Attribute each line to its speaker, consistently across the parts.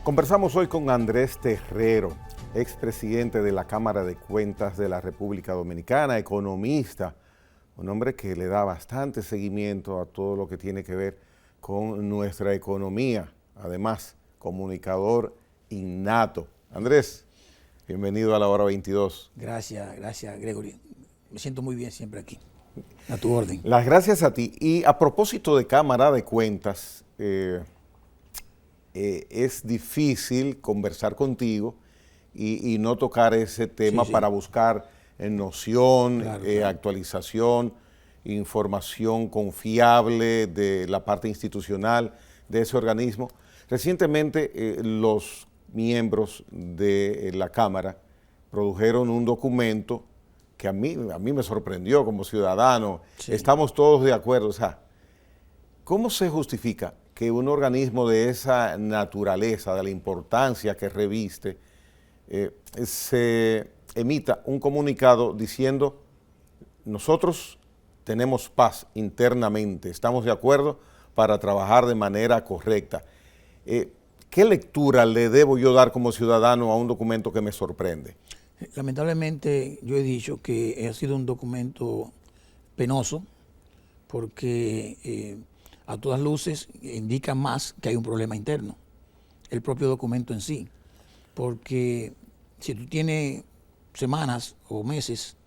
Speaker 1: Conversamos hoy con Andrés Terrero, expresidente de la Cámara de Cuentas de la República Dominicana, economista, un hombre que le da bastante seguimiento a todo lo que tiene que ver con nuestra economía, además comunicador innato. Andrés, bienvenido a la hora 22.
Speaker 2: Gracias Gregory. Me siento muy bien siempre aquí, a tu orden.
Speaker 1: Las gracias a ti. Y a propósito de Cámara de Cuentas, es difícil conversar contigo y no tocar ese tema para buscar noción, claro. Actualización, información confiable de la parte institucional de ese organismo. Recientemente los miembros de la Cámara produjeron un documento que a mí me sorprendió como ciudadano. Sí. Estamos todos de acuerdo. O sea, ¿cómo se justifica que un organismo de esa naturaleza, de la importancia que reviste, se emita un comunicado diciendo: nosotros tenemos paz internamente, estamos de acuerdo para trabajar de manera correcta? ¿Qué lectura le debo yo dar como ciudadano a un documento que me sorprende?
Speaker 2: Lamentablemente yo he dicho que ha sido un documento penoso porque a todas luces indica más que hay un problema interno, el propio documento en sí, porque si tú tienes semanas o meses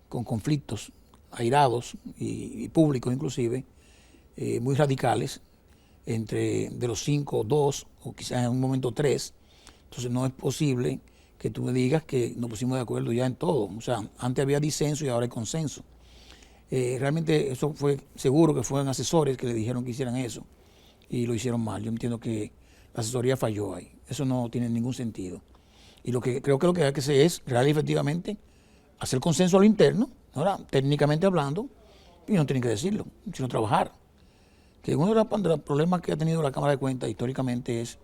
Speaker 2: con conflictos airados y públicos inclusive, muy radicales, de los 5, 2 o quizás en un momento 3, entonces no es posible que tú me digas que nos pusimos de acuerdo ya en todo. O sea, antes había disenso y ahora hay consenso. Realmente eso fue, seguro que fueron asesores que le dijeron que hicieran eso y lo hicieron mal. Yo entiendo que la asesoría falló ahí. Eso no tiene ningún sentido. Y creo que lo que hay que hacer es, real y efectivamente, hacer consenso a lo interno, ahora, técnicamente hablando, y no tienen que decirlo, sino trabajar. Que uno de los problemas que ha tenido la Cámara de Cuentas históricamente es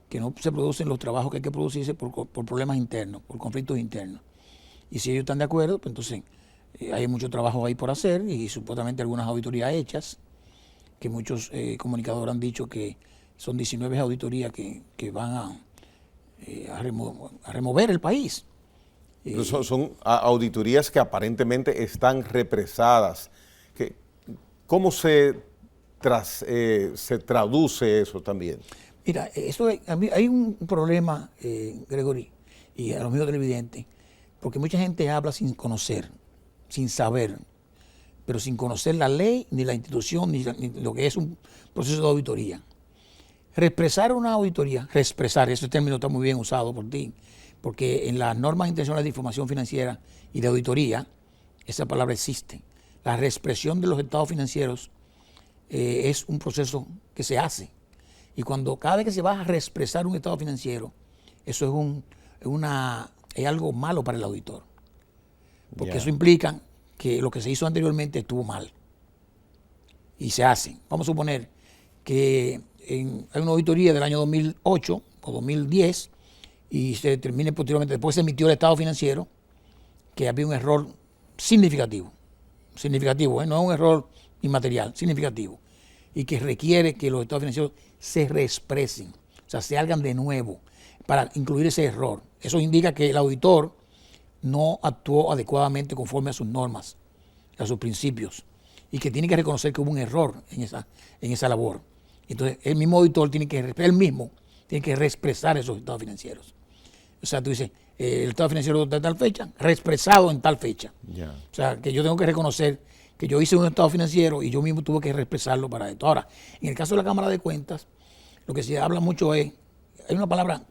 Speaker 2: que no se producen los trabajos que hay que producirse por problemas internos, por conflictos internos. Y si ellos están de acuerdo, pues entonces hay mucho trabajo ahí por hacer y supuestamente algunas auditorías hechas, que muchos comunicadores han dicho que son 19 auditorías que van a remover el país.
Speaker 1: Son auditorías que aparentemente están represadas. ¿Cómo se traduce eso también?
Speaker 2: Mira, hay un problema, Gregory, y a los amigos televidentes, porque mucha gente habla sin conocer, sin saber, pero sin conocer la ley, ni la institución, ni lo que es un proceso de auditoría. Reexpresar una auditoría, ese término está muy bien usado por ti, porque en las normas internacionales de información financiera y de auditoría, esa palabra existe. La reexpresión de los estados financieros es un proceso que se hace. Y cada vez que se va a reexpresar un estado financiero, eso es algo malo para el auditor. Porque eso implica que lo que se hizo anteriormente estuvo mal. Y se hace. Vamos a suponer que hay una auditoría del año 2008 o 2010 y se termine posteriormente, después se emitió el estado financiero, que había un error significativo, no es un error inmaterial, significativo, y que requiere que los estados financieros se reexpresen, o sea, se hagan de nuevo para incluir ese error. Eso indica que el auditor no actuó adecuadamente conforme a sus normas, a sus principios, y que tiene que reconocer que hubo un error en esa labor. Entonces, el mismo auditor tiene que reexpresar esos estados financieros. O sea, tú dices, el estado financiero de tal fecha, reexpresado en tal fecha. O sea, que yo tengo que reconocer que yo hice un estado financiero y yo mismo tuve que reexpresarlo para esto. Ahora, en el caso de la Cámara de Cuentas, lo que se habla mucho hay una palabra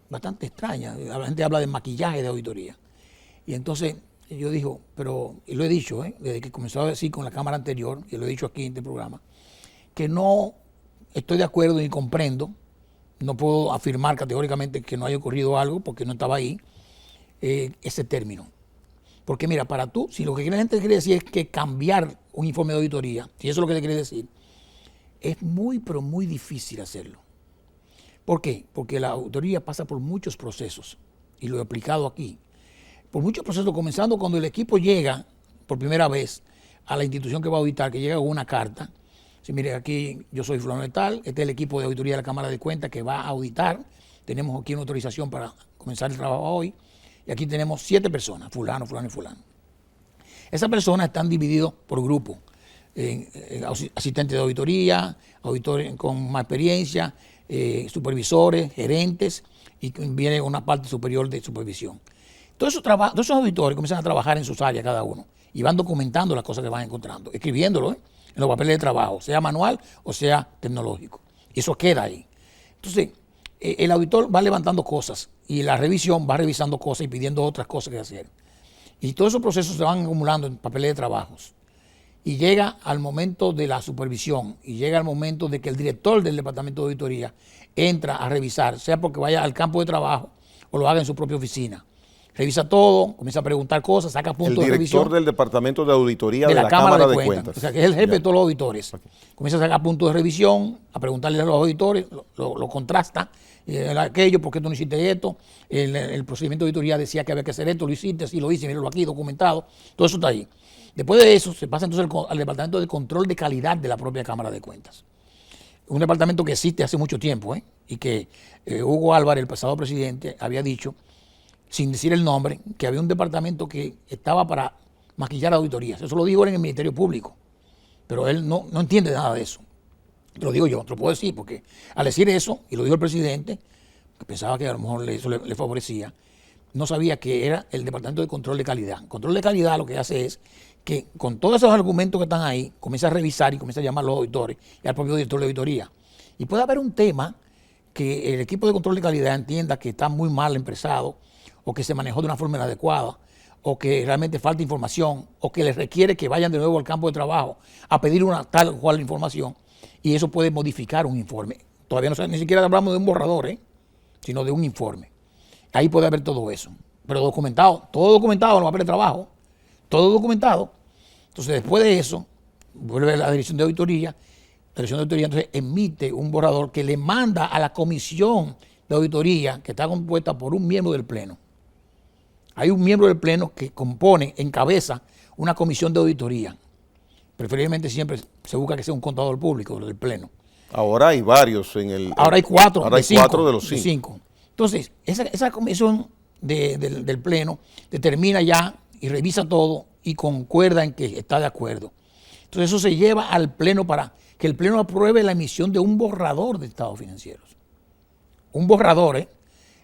Speaker 2: bastante extraña, la gente habla de maquillaje de auditoría. Y entonces yo digo, y lo he dicho, desde que comenzó a decir con la Cámara anterior, y lo he dicho aquí en este programa, que no estoy de acuerdo ni comprendo, no puedo afirmar categóricamente que no haya ocurrido algo porque no estaba ahí, ese término. Porque mira, si lo que la gente quiere decir es que cambiar un informe de auditoría, si eso es lo que te quiere decir, es muy, pero muy difícil hacerlo. ¿Por qué? Porque la auditoría pasa por muchos procesos, y lo he aplicado aquí. Por muchos procesos, comenzando cuando el equipo llega por primera vez a la institución que va a auditar, que llega con una carta, Sí, mire, aquí yo soy fulano de tal, este es el equipo de auditoría de la Cámara de Cuentas que va a auditar. Tenemos aquí una autorización para comenzar el trabajo hoy. Y aquí tenemos 7 personas, fulano, fulano y fulano. Esas personas están divididos por grupos. Asistentes de auditoría, auditores con más experiencia, supervisores, gerentes, y viene una parte superior de supervisión. Todos esos auditores comienzan a trabajar en sus áreas cada uno y van documentando las cosas que van encontrando, escribiéndolo en los papeles de trabajo, sea manual o sea tecnológico. Y eso queda ahí. Entonces, el auditor va levantando cosas y la revisión va revisando cosas y pidiendo otras cosas que hacer. Y todos esos procesos se van acumulando en papeles de trabajos. Y llega al momento de la supervisión y llega al momento de que el director del departamento de auditoría entra a revisar, sea porque vaya al campo de trabajo o lo haga en su propia oficina. Revisa todo, comienza a preguntar cosas, saca puntos de revisión.
Speaker 1: El director del departamento de auditoría de la Cámara de Cuentas.
Speaker 2: O sea, que es el jefe de todos los auditores. Okay. Comienza a sacar puntos de revisión, a preguntarle a los auditores, lo contrasta, aquello, ¿por qué tú no hiciste esto? El procedimiento de auditoría decía que había que hacer esto, lo hiciste, sí lo hice, míralo aquí, documentado. Todo eso está ahí. Después de eso, se pasa entonces al departamento de control de calidad de la propia Cámara de Cuentas. Un departamento que existe hace mucho tiempo, y que Hugo Álvarez, el pasado presidente, había dicho, sin decir el nombre, que había un departamento que estaba para maquillar auditorías. Eso lo dijo él en el Ministerio Público, pero él no entiende nada de eso. Lo digo yo, te lo puedo decir, porque al decir eso, y lo dijo el presidente, que pensaba que a lo mejor eso le favorecía, no sabía que era el Departamento de Control de Calidad. Control de Calidad lo que hace es que con todos esos argumentos que están ahí, comienza a revisar y comienza a llamar a los auditores y al propio director de auditoría. Y puede haber un tema que el equipo de control de calidad entienda que está muy mal empresado, o que se manejó de una forma inadecuada, o que realmente falta información, o que les requiere que vayan de nuevo al campo de trabajo a pedir una tal o cual información, y eso puede modificar un informe. Todavía no ni siquiera hablamos de un borrador, sino de un informe. Ahí puede haber todo eso, pero documentado, todo documentado en los papeles de trabajo, todo documentado. Entonces, después de eso, vuelve la dirección de auditoría, entonces emite un borrador que le manda a la comisión de auditoría, que está compuesta por un miembro del Pleno. Hay un miembro del Pleno que encabeza una comisión de auditoría. Preferiblemente siempre se busca que sea un contador público del Pleno.
Speaker 1: Ahora hay varios
Speaker 2: Ahora hay 4.
Speaker 1: Ahora hay 4 de los 5.
Speaker 2: Entonces, esa comisión del Pleno determina ya y revisa todo y concuerda en que está de acuerdo. Entonces, eso se lleva al Pleno para que el Pleno apruebe la emisión de un borrador de estados financieros. Un borrador,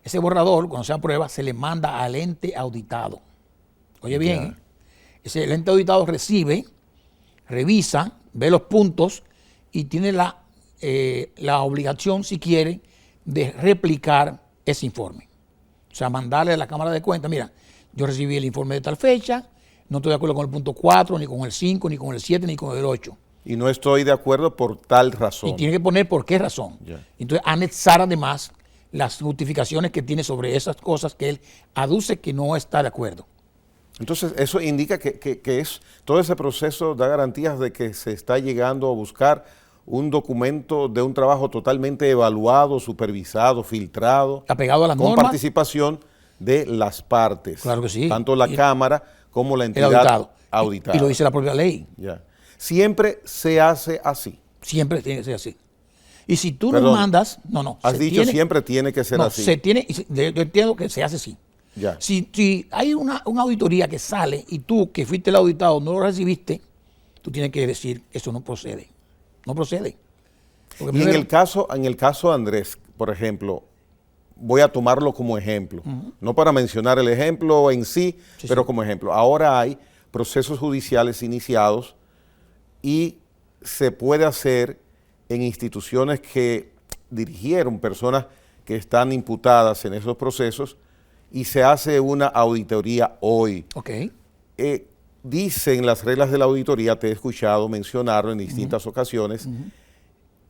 Speaker 2: ese borrador, cuando se aprueba, se le manda al ente auditado. Oye bien, el ente auditado recibe, revisa, ve los puntos y tiene la obligación, si quiere, de replicar ese informe. O sea, mandarle a la Cámara de Cuentas, mira, yo recibí el informe de tal fecha, no estoy de acuerdo con el punto 4, ni con el 5, ni con el 7, ni con el 8.
Speaker 1: Y no estoy de acuerdo por tal razón.
Speaker 2: Y tiene que poner por qué razón. Entonces, anexar además las justificaciones que tiene sobre esas cosas que él aduce que no está de acuerdo.
Speaker 1: Entonces, eso indica que todo ese proceso da garantías de que se está llegando a buscar un documento de un trabajo totalmente evaluado, supervisado, filtrado,
Speaker 2: apegado a las normas,
Speaker 1: con participación de las partes.
Speaker 2: Claro que sí.
Speaker 1: Tanto la Cámara como la entidad auditada.
Speaker 2: Y lo dice la propia ley.
Speaker 1: Siempre se hace así.
Speaker 2: Siempre tiene que ser así. Y si tú no mandas, no.
Speaker 1: Has dicho siempre tiene que ser así.
Speaker 2: Yo entiendo que se hace así. Si hay una auditoría que sale y tú, que fuiste el auditado, no lo recibiste, tú tienes que decir, eso no procede. No procede.
Speaker 1: Porque y en el caso Andrés, por ejemplo, voy a tomarlo como ejemplo. No para mencionar el ejemplo en sí, pero como ejemplo. Ahora hay procesos judiciales iniciados y se puede hacer en instituciones que dirigieron personas que están imputadas en esos procesos y se hace una auditoría hoy. Dicen las reglas de la auditoría, te he escuchado mencionarlo en distintas ocasiones,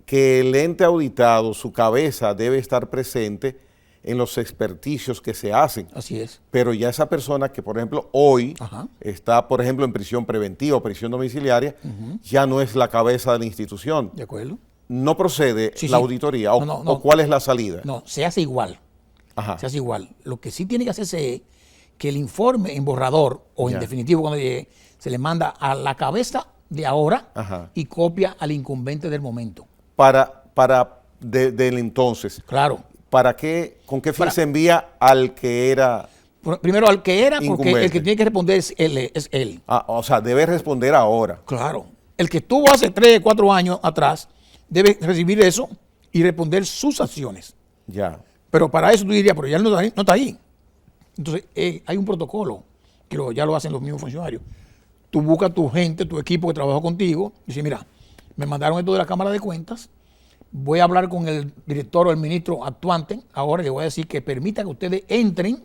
Speaker 1: que el ente auditado, su cabeza debe estar presente en los experticios que se hacen.
Speaker 2: Así es.
Speaker 1: Pero ya esa persona que, por ejemplo, hoy está, por ejemplo, en prisión preventiva o prisión domiciliaria, ya no es la cabeza de la institución.
Speaker 2: ¿De acuerdo?
Speaker 1: ¿No procede la auditoría? ¿O cuál es la salida?
Speaker 2: No, se hace igual. Se hace igual. Lo que sí tiene que hacerse es que el informe en borrador o en definitivo cuando llegue, se le manda a la cabeza de ahora y copia al incumbente del momento.
Speaker 1: Del entonces.
Speaker 2: Claro.
Speaker 1: ¿Para qué? ¿Con qué fin se envía al que era?
Speaker 2: Primero al que era,
Speaker 1: incumbente?
Speaker 2: Porque el que tiene que responder es él.
Speaker 1: O sea, debe responder ahora.
Speaker 2: Claro. El que estuvo hace 3, 4 años atrás debe recibir eso y responder sus acciones.
Speaker 1: Ya.
Speaker 2: Pero para eso tú dirías, pero ya no está ahí. Entonces, hay un protocolo que ya lo hacen los mismos funcionarios. Tú buscas tu gente, tu equipo que trabajó contigo, y dices, mira, me mandaron esto de la Cámara de Cuentas, voy a hablar con el director o el ministro actuante, ahora le voy a decir que permita que ustedes entren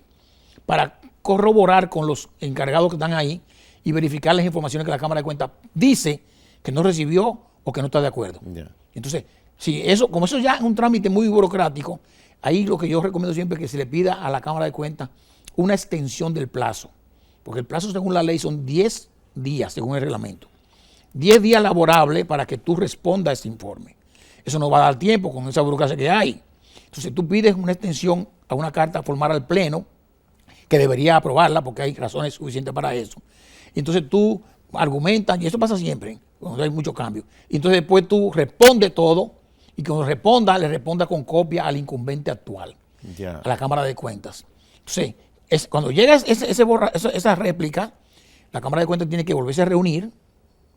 Speaker 2: para corroborar con los encargados que están ahí y verificar las informaciones que la Cámara de Cuentas dice que no recibió o que no está de acuerdo. Yeah. Entonces, como eso ya es un trámite muy burocrático, ahí lo que yo recomiendo siempre es que se le pida a la Cámara de Cuentas una extensión del plazo, porque el plazo según la ley son 10 días, según el reglamento. 10 días laborables para que tú respondas a ese informe. Eso no va a dar tiempo con esa burocracia que hay. Entonces tú pides una extensión a una carta formar al Pleno, que debería aprobarla porque hay razones suficientes para eso. Y entonces tú argumentas, y eso pasa siempre, cuando hay muchos cambios. Y entonces después tú respondes todo, y cuando responda, le responda con copia al incumbente actual, a la Cámara de Cuentas. Entonces, cuando llega esa réplica, la Cámara de Cuentas tiene que volverse a reunir,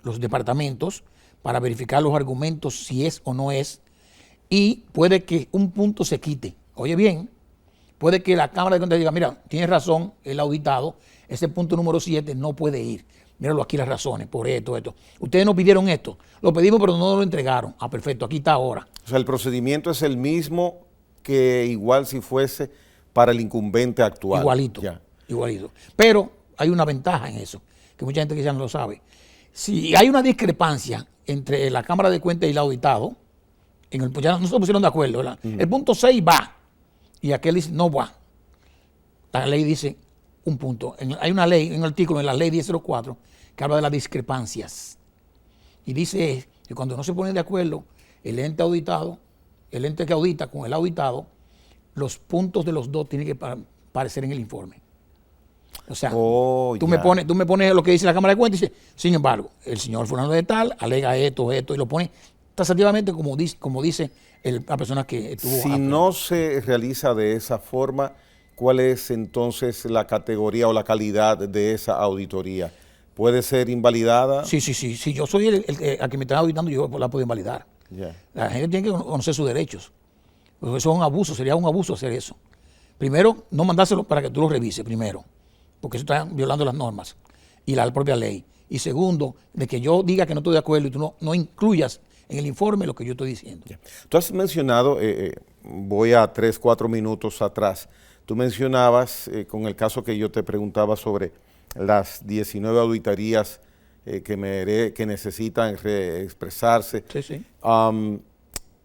Speaker 2: los departamentos, para verificar los argumentos, si es o no es, y puede que un punto se quite. Oye bien, puede que la Cámara de Cuentas diga, mira, tienes razón, el auditado, ese punto número 7 no puede ir. Míralo aquí las razones, por esto. Ustedes no pidieron esto, lo pedimos pero no lo entregaron. Ah, perfecto, aquí está ahora.
Speaker 1: O sea, el procedimiento es el mismo que igual si fuese para el incumbente actual.
Speaker 2: Igualito. Pero hay una ventaja en eso, que mucha gente quizás no lo sabe. Si hay una discrepancia entre la Cámara de Cuentas y el auditado, ya no se pusieron de acuerdo, ¿verdad? El punto 6 va, y aquel dice no va. La ley dice un punto. Hay una ley, un artículo en la ley 1004 que habla de las discrepancias. Y dice que cuando no se ponen de acuerdo el ente auditado, el ente que audita con el auditado, los puntos de los dos tienen que aparecer en el informe. O sea, tú me pones lo que dice la Cámara de Cuentas y dice, sin embargo, el señor fulano de tal alega esto, y lo pone taxativamente como dice la persona que estuvo.
Speaker 1: Si no se realiza de esa forma, ¿cuál es entonces la categoría o la calidad de esa auditoría? ¿Puede ser invalidada?
Speaker 2: Sí. Si yo soy el que me está auditando, yo la puedo invalidar. La gente tiene que conocer sus derechos. Porque eso es un abuso, sería un abuso hacer eso. Primero, no mandárselo para que tú lo revises, primero, porque eso está violando las normas y la propia ley. Y segundo, de que yo diga que no estoy de acuerdo y tú no incluyas en el informe lo que yo estoy diciendo.
Speaker 1: Tú has mencionado, voy a 3, 4 minutos atrás, tú mencionabas con el caso que yo te preguntaba sobre las 19 auditorías que necesitan expresarse.
Speaker 2: Sí.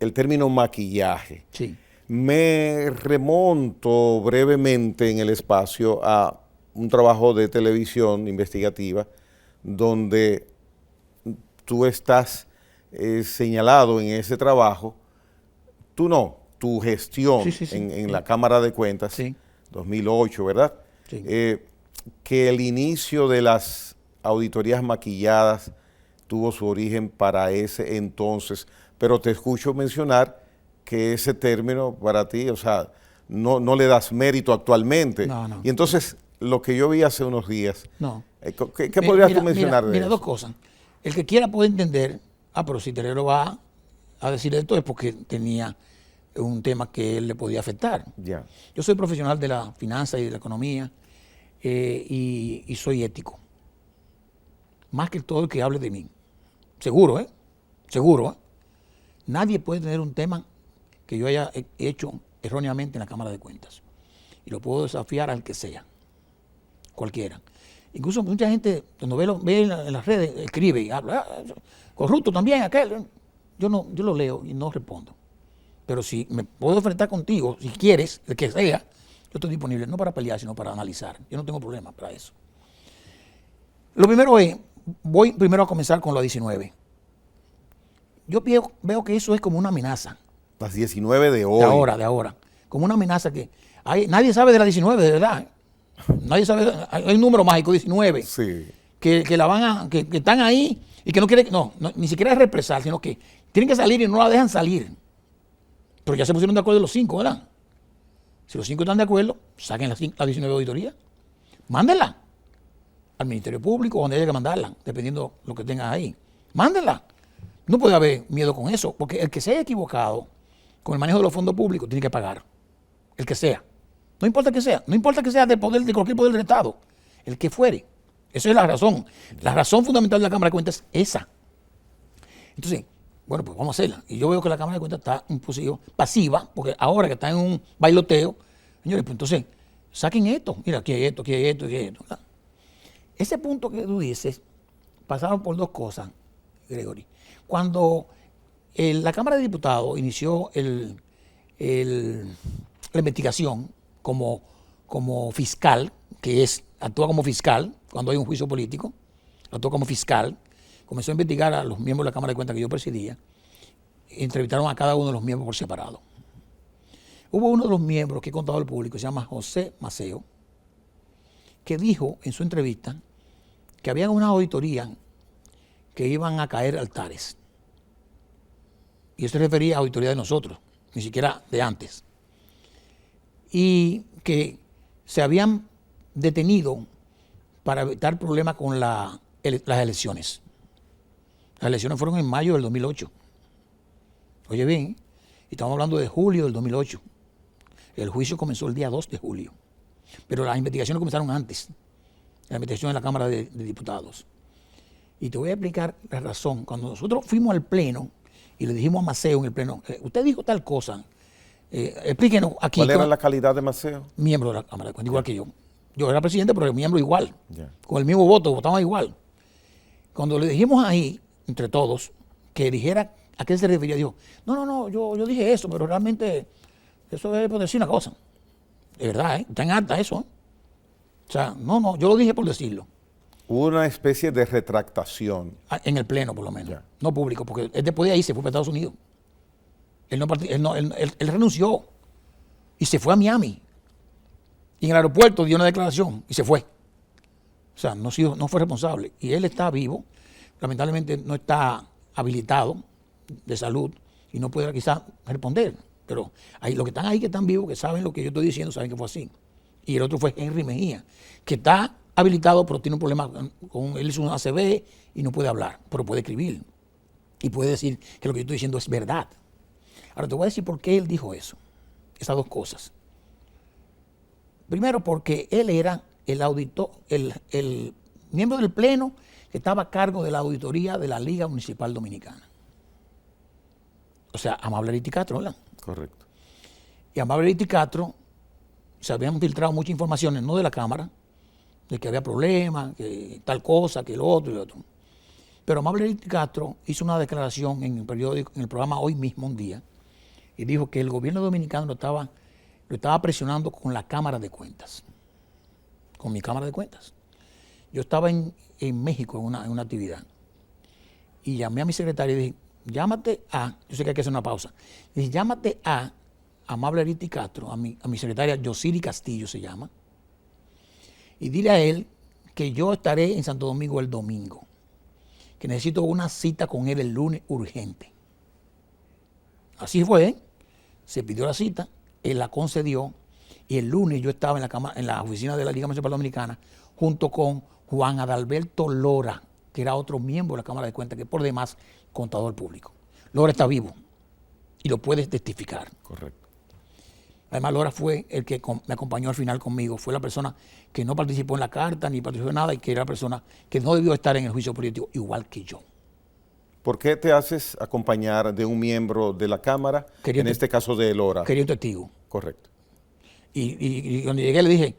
Speaker 1: El término maquillaje.
Speaker 2: Sí.
Speaker 1: Me remonto brevemente en el espacio a un trabajo de televisión investigativa donde tú estás señalado en ese trabajo, tu gestión en la Cámara de Cuentas, 2008, ¿verdad?
Speaker 2: Sí.
Speaker 1: Que el inicio de las auditorías maquilladas tuvo su origen para ese entonces, pero te escucho mencionar que ese término para ti, o sea, no le das mérito actualmente.
Speaker 2: No.
Speaker 1: Y entonces, lo que yo vi hace unos días,
Speaker 2: no.
Speaker 1: ¿Qué podrías tú mencionar de eso?
Speaker 2: Mira, dos cosas. El que quiera puede entender, pero si Terero va a decir esto es porque tenía un tema que él le podía afectar.
Speaker 1: Yeah.
Speaker 2: Yo soy profesional de la finanza y de la economía y soy ético. Más que todo el que hable de mí. Seguro, ¿eh? Seguro, ¿eh? Nadie puede tener un tema que yo haya hecho erróneamente en la Cámara de Cuentas. Y lo puedo desafiar al que sea. Cualquiera. Incluso mucha gente, cuando ve en las redes, escribe y habla, corrupto también, aquel. Yo lo leo y no respondo. Pero si me puedo enfrentar contigo, si quieres, el que sea, yo estoy disponible, no para pelear, sino para analizar. Yo no tengo problema para eso. Lo primero es, voy primero a comenzar con la 19. Yo veo que eso es como una amenaza.
Speaker 1: Las 19 de hoy.
Speaker 2: De ahora. Como una amenaza que nadie sabe de la 19, de verdad. Nadie sabe, hay un número mágico, 19.
Speaker 1: Sí.
Speaker 2: que la van a, que están ahí y que no quieren, ni siquiera es represar, sino que tienen que salir y no la dejan salir. Pero ya se pusieron de acuerdo los 5, ¿verdad? Si los 5 están de acuerdo, saquen las 19 auditorías, mándenla al Ministerio Público, donde haya que mandarla, dependiendo de lo que tengas ahí. Mándenla. No puede haber miedo con eso, porque el que se haya equivocado con el manejo de los fondos públicos tiene que pagar. El que sea. No importa que sea. No importa que sea de cualquier poder del Estado. El que fuere. Esa es la razón. La razón fundamental de la Cámara de Cuentas es esa. Entonces, bueno, pues vamos a hacerla. Y yo veo que la Cámara de Cuentas está en posición pasiva, porque ahora que está en un bailoteo, señores, pues entonces, saquen esto. Mira, aquí hay esto, aquí hay esto, aquí hay esto. Ese punto que tú dices, pasaron por 2 cosas, Gregory. Cuando la Cámara de Diputados inició la investigación como fiscal, actúa como fiscal cuando hay un juicio político, actúa como fiscal, comenzó a investigar a los miembros de la Cámara de Cuentas que yo presidía, entrevistaron a cada uno de los miembros por separado. Hubo uno de los miembros que he contado al público, se llama José Maceo, que dijo en su entrevista que había una auditoría que iban a caer altares. Y eso se refería a auditoría de nosotros, ni siquiera de antes. Y que se habían detenido para evitar problemas con las elecciones. Las elecciones fueron en mayo del 2008. Oye bien, estamos hablando de julio del 2008. El juicio comenzó el día 2 de julio. Pero las investigaciones comenzaron antes. La investigación en la Cámara de Diputados. Y te voy a explicar la razón. Cuando nosotros fuimos al Pleno y le dijimos a Maceo en el Pleno, usted dijo tal cosa, explíquenos aquí.
Speaker 1: ¿Cuál era la calidad de Maceo?
Speaker 2: Miembro de la Cámara de Cuentas, igual que yo. Yo era presidente, pero el miembro igual. Con el mismo voto, votamos igual. Cuando le dijimos ahí, entre todos, que dijera a qué se refería, dijo, no, yo dije eso, pero realmente eso es por decir una cosa. De verdad, está en acta eso. O sea, no, yo lo dije por decirlo.
Speaker 1: Hubo una especie de retractación.
Speaker 2: En el Pleno, por lo menos. No público, porque él después de ahí se fue para Estados Unidos. Él renunció y se fue a Miami. Y en el aeropuerto dio una declaración y se fue. O sea, no fue responsable. Y él está vivo. Lamentablemente no está habilitado de salud y no puede quizás responder. Pero los que están ahí, que están vivos, que saben lo que yo estoy diciendo, saben que fue así. Y el otro fue Henry Mejía, que está habilitado, pero tiene un problema él hizo un ACV y no puede hablar, pero puede escribir. Y puede decir que lo que yo estoy diciendo es verdad. Ahora te voy a decir por qué él dijo eso. Esas 2 cosas. Primero, porque él era el auditor, el miembro del Pleno que estaba a cargo de la auditoría de la Liga Municipal Dominicana. O sea, Amable Aristi Castro, ¿verdad?
Speaker 1: Correcto.
Speaker 2: Y Amable Aristi Castro, se habían filtrado muchas informaciones, no de la Cámara, de que había problemas, que tal cosa, que lo otro y lo otro. Pero Amable Aristi Castro hizo una declaración en el periódico, en el programa Hoy Mismo un día, y dijo que el gobierno dominicano lo estaba presionando con la Cámara de Cuentas, con mi Cámara de Cuentas. Yo estaba en México en una actividad y llamé a mi secretario y dije, llámate a, yo sé que hay que hacer una pausa, y dije, llámate a Amable Aristi Castro, a mi secretaria Yosiri Castillo se llama, y dile a él que yo estaré en Santo Domingo el domingo, que necesito una cita con él el lunes urgente. Así fue, se pidió la cita, él la concedió, y el lunes yo estaba en la oficina de la Liga Municipal Dominicana junto con Juan Adalberto Lora, que era otro miembro de la Cámara de Cuentas, que por demás contador público. Lora está vivo y lo puedes testificar.
Speaker 1: Correcto.
Speaker 2: Además, Lora fue el que me acompañó al final conmigo. Fue la persona que no participó en la carta ni participó en nada y que era la persona que no debió estar en el juicio político, igual que yo.
Speaker 1: ¿Por qué te haces acompañar de un miembro de la Cámara, en este caso de Lora?
Speaker 2: Quería un testigo.
Speaker 1: Correcto.
Speaker 2: Y cuando llegué le dije,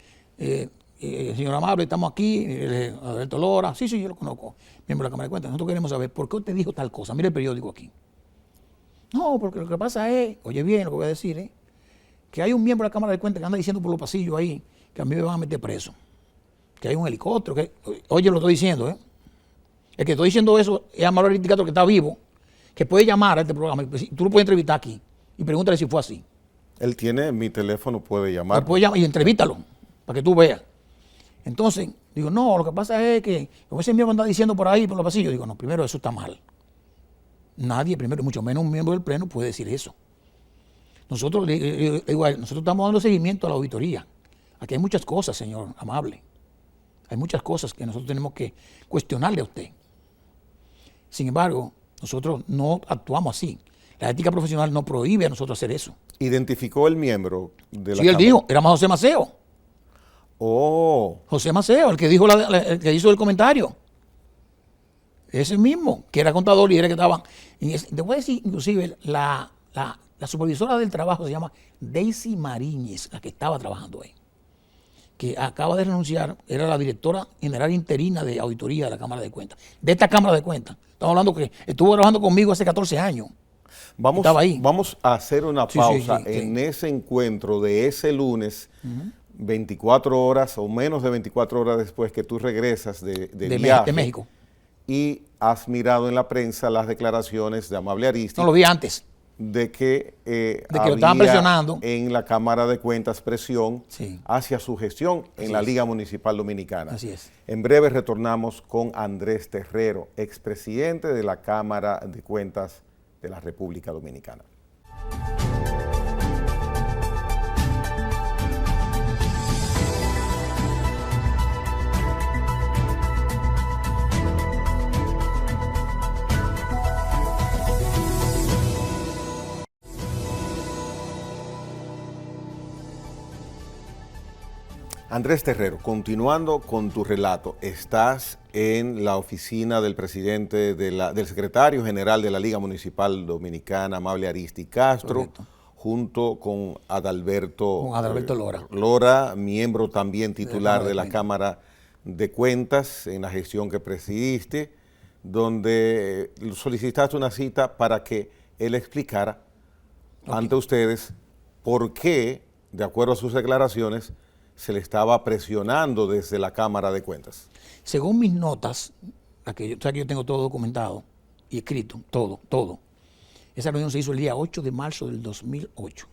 Speaker 2: señor Amable, estamos aquí, Alberto Lora, sí, yo lo conozco, miembro de la Cámara de Cuentas. Nosotros queremos saber por qué usted dijo tal cosa. Mire el periódico aquí. No, porque lo que pasa es, oye bien lo que voy a decir, que hay un miembro de la Cámara de Cuentas que anda diciendo por los pasillos ahí que a mí me van a meter preso. Que hay un helicóptero, oye, lo estoy diciendo, El que estoy diciendo eso es Amable Aristi Castro, que está vivo, que puede llamar a este programa. Tú lo puedes entrevistar aquí y pregúntale si fue así.
Speaker 1: Él tiene mi teléfono, puede llamar.
Speaker 2: Puede llamar y entrevístalo para que tú veas. Entonces, Digo, no, lo que pasa es que como ese miembro anda diciendo por ahí, por los pasillos, digo, no, primero eso está mal. Nadie, primero, mucho menos un miembro del Pleno puede decir eso. Nosotros, nosotros estamos dando seguimiento a la auditoría. Aquí hay muchas cosas, señor amable. Hay muchas cosas que nosotros tenemos que cuestionarle a usted. Sin embargo, nosotros no actuamos así. La ética profesional no prohíbe a nosotros hacer eso.
Speaker 1: ¿Identificó el miembro de la
Speaker 2: Sí, él dijo, era más José Maceo.
Speaker 1: Oh.
Speaker 2: José Maceo, el que dijo el que hizo el comentario. Ese mismo, que era contador y era que estaba. Te voy a decir, inclusive, la supervisora del trabajo se llama Daisy Mariñez, la que estaba trabajando ahí, que acaba de renunciar, era la directora general interina de auditoría de la Cámara de Cuentas, de esta Cámara de Cuentas. Estamos hablando que estuvo trabajando conmigo hace 14 años. Estaba ahí.
Speaker 1: Vamos a hacer una pausa en ese encuentro de ese lunes, 24 horas o menos de 24 horas después que tú regresas de viaje.
Speaker 2: De México.
Speaker 1: Y has mirado en la prensa las declaraciones de Amable Ariztí.
Speaker 2: No, lo vi antes.
Speaker 1: De que
Speaker 2: lo estaban presionando
Speaker 1: en la Cámara de Cuentas presión hacia su gestión en la Liga Municipal Dominicana.
Speaker 2: Así es.
Speaker 1: En breve retornamos con Andrés Terrero, expresidente de la Cámara de Cuentas de la República Dominicana. Andrés Terrero, continuando con tu relato, estás en la oficina del presidente, del secretario general de la Liga Municipal Dominicana, Amable Ariztí Castro, correcto, junto con Adalberto
Speaker 2: Lora.
Speaker 1: Lora, miembro también titular de la Cámara de Cuentas en la gestión que presidiste, donde solicitaste una cita para que él explicara ante ustedes por qué, de acuerdo a sus declaraciones, se le estaba presionando desde la Cámara de Cuentas.
Speaker 2: Según mis notas, que yo tengo todo documentado y escrito, todo. Esa reunión se hizo el día 8 de marzo del 2008.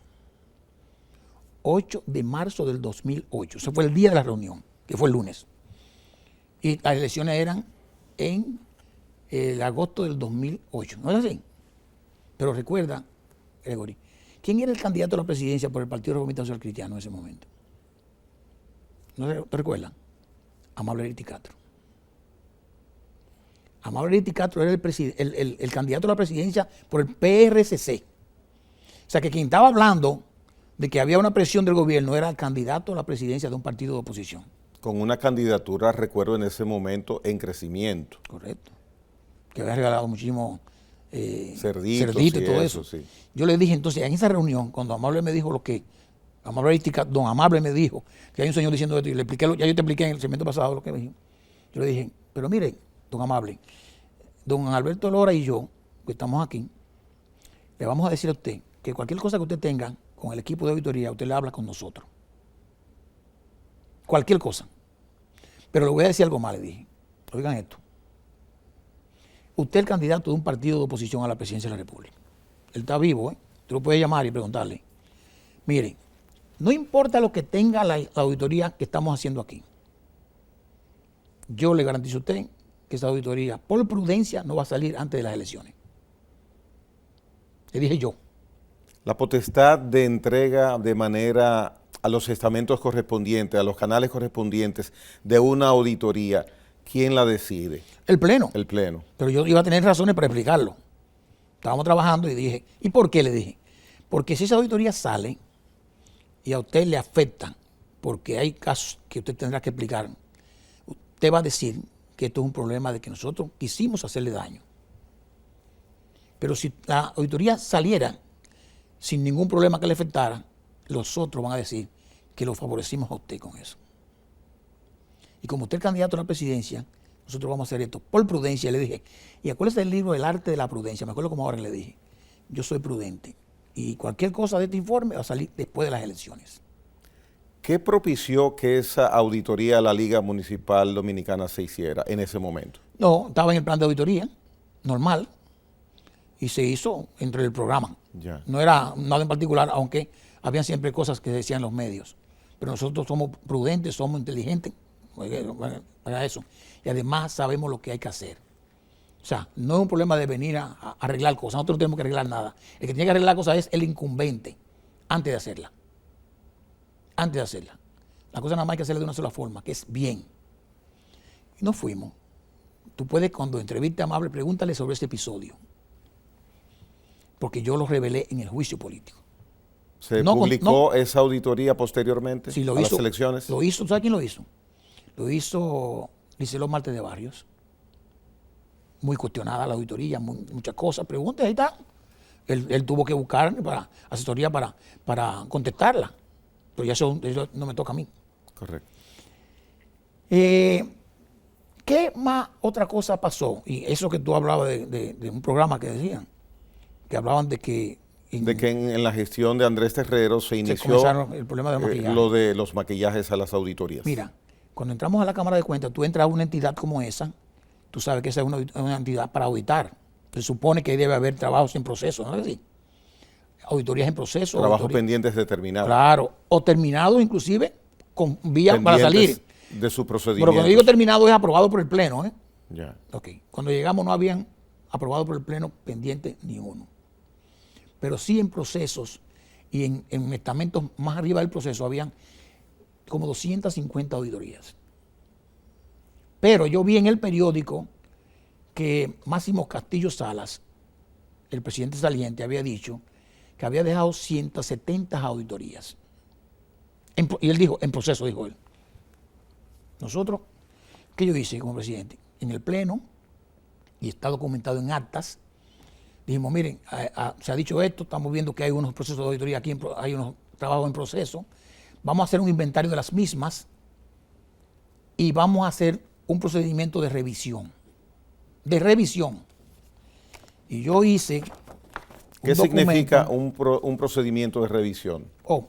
Speaker 2: 8 de marzo del 2008. Ese fue el día de la reunión, que fue el lunes. Y las elecciones eran en el agosto del 2008. ¿No es así? Pero recuerda, Gregory, ¿quién era el candidato a la presidencia por el Partido Reformista Social Cristiano en ese momento? ¿No te recuerdan? Amable Ariztí Castro. Amable Ariztí Castro era el candidato a la presidencia por el PRCC. O sea que quien estaba hablando de que había una presión del gobierno era el candidato a la presidencia de un partido de oposición.
Speaker 1: Con una candidatura, recuerdo en ese momento, en crecimiento.
Speaker 2: Correcto. Que había regalado muchísimo
Speaker 1: cerditos
Speaker 2: y todo eso. Sí. Yo le dije entonces, en esa reunión, cuando Amable me dijo lo que don Amable me dijo que hay un señor diciendo esto y le expliqué, ya yo te expliqué en el segmento pasado lo que me dijo. Yo le dije, pero mire, don Amable, don Alberto Lora y yo, que estamos aquí, le vamos a decir a usted que cualquier cosa que usted tenga con el equipo de auditoría, usted le habla con nosotros. Cualquier cosa. Pero le voy a decir algo más, le dije. Oigan esto. Usted es el candidato de un partido de oposición a la presidencia de la República. Él está vivo, ¿eh? Tú lo puedes llamar y preguntarle. Mire, no importa lo que tenga la auditoría que estamos haciendo aquí. Yo le garantizo a usted que esa auditoría, por prudencia, no va a salir antes de las elecciones. Le dije yo.
Speaker 1: La potestad de entrega de manera a los estamentos correspondientes, a los canales correspondientes de una auditoría, ¿quién la decide?
Speaker 2: El Pleno.
Speaker 1: El Pleno.
Speaker 2: Pero yo iba a tener razones para explicarlo. Estábamos trabajando y dije, ¿y por qué? Le dije, porque si esa auditoría sale y a usted le afecta, porque hay casos que usted tendrá que explicar, usted va a decir que esto es un problema de que nosotros quisimos hacerle daño. Pero si la auditoría saliera sin ningún problema que le afectara, los otros van a decir que lo favorecimos a usted con eso. Y como usted es candidato a la presidencia, nosotros vamos a hacer esto por prudencia. Le dije, y acuérdese del libro El arte de la prudencia, me acuerdo como ahora le dije, yo soy prudente. Y cualquier cosa de este informe va a salir después de las elecciones.
Speaker 1: ¿Qué propició que esa auditoría a la Liga Municipal Dominicana se hiciera en ese momento?
Speaker 2: No, estaba en el plan de auditoría, normal, y se hizo entre el programa.
Speaker 1: Ya.
Speaker 2: No era nada en particular, aunque habían siempre cosas que decían los medios. Pero nosotros somos prudentes, somos inteligentes, para eso. Y además sabemos lo que hay que hacer. O sea, no es un problema de venir a arreglar cosas. Nosotros no tenemos que arreglar nada. El que tiene que arreglar cosas es el incumbente antes de hacerla. Antes de hacerla. La cosa nada más hay que hacerla de una sola forma, que es bien. Y nos fuimos. Tú puedes, cuando entrevista amable, pregúntale sobre este episodio. Porque yo lo revelé en el juicio político.
Speaker 1: ¿Se publicó esa auditoría posteriormente a las elecciones?
Speaker 2: Lo hizo, ¿sabes quién lo hizo? Lo hizo Liceló Marte de Barrios. Muy cuestionada la auditoría, muchas cosas, preguntas, ahí está. Él tuvo que buscar asesoría para contestarla. Pero ya eso no me toca a mí.
Speaker 1: Correcto.
Speaker 2: ¿Qué más otra cosa pasó? Y eso que tú hablabas de un programa que decían, que hablaban de que
Speaker 1: en la gestión de Andrés Terrero se inició
Speaker 2: el problema de maquillaje.
Speaker 1: Lo de los maquillajes a las auditorías.
Speaker 2: Mira, cuando entramos a la Cámara de Cuentas, tú entras a una entidad como esa, tú sabes que esa es una entidad para auditar. Se supone que debe haber trabajos en proceso, ¿no es así? Auditorías en proceso.
Speaker 1: Trabajos pendientes determinados.
Speaker 2: Claro, o terminados inclusive con vía para salir.
Speaker 1: De su procedimiento.
Speaker 2: Pero cuando digo terminado es aprobado por el Pleno, ¿eh?
Speaker 1: Ya.
Speaker 2: Ok. Cuando llegamos no habían aprobado por el Pleno pendiente ni uno. Pero sí en procesos y en estamentos más arriba del proceso habían como 250 auditorías. Pero yo vi en el periódico que Máximo Castillo Salas, el presidente saliente, había dicho que había dejado 170 auditorías. Y él dijo, en proceso, dijo él. Nosotros, ¿qué yo hice como presidente? En el Pleno, y está documentado en actas, dijimos, miren, se ha dicho esto, estamos viendo que hay unos procesos de auditoría aquí, hay unos trabajos en proceso, vamos a hacer un inventario de las mismas y vamos a hacer un procedimiento de revisión. Y yo hice
Speaker 1: ¿Qué significa un procedimiento de revisión?